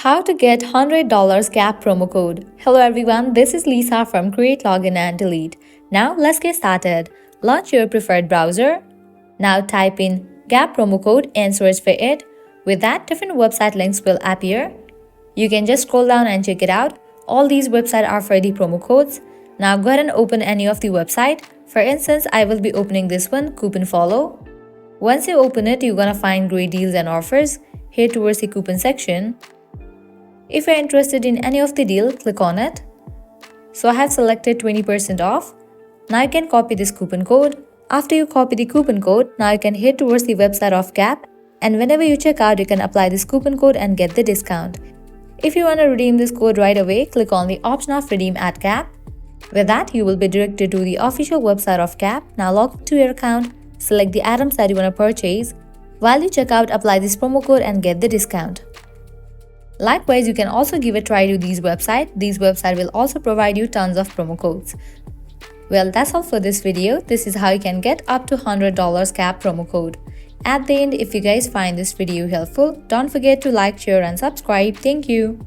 How to get $100 Gap promo code. Hello everyone, this is Lisa from Create, Login and Delete. Now let's get started. Launch your preferred browser. Now type in Gap promo code and search for it. With that, different website links will appear. You can just scroll down and check it out. All these websites are for the promo codes. Now go ahead and open any of the website. For instance, I will be opening this one, Coupon Follow. Once you open it, you're gonna find great deals and offers. Head towards the coupon section. If you're interested in any of the deal, click on it. So I have selected 20% off. Now you can copy this coupon code. After you copy the coupon code, now you can head towards the website of Gap, and whenever you check out, you can apply this coupon code and get the discount. If you want to redeem this code right away, click on the option of Redeem at Gap. With that, you will be directed to the official website of Gap. Now log into your account, select the items that you want to purchase. While you check out, apply this promo code and get the discount. Likewise, you can also give a try to these websites. These websites will also provide you tons of promo codes. Well, that's all for this video. This is how you can get up to $100 Gap promo code. At the end, if you guys find this video helpful, don't forget to like, share and subscribe. Thank you.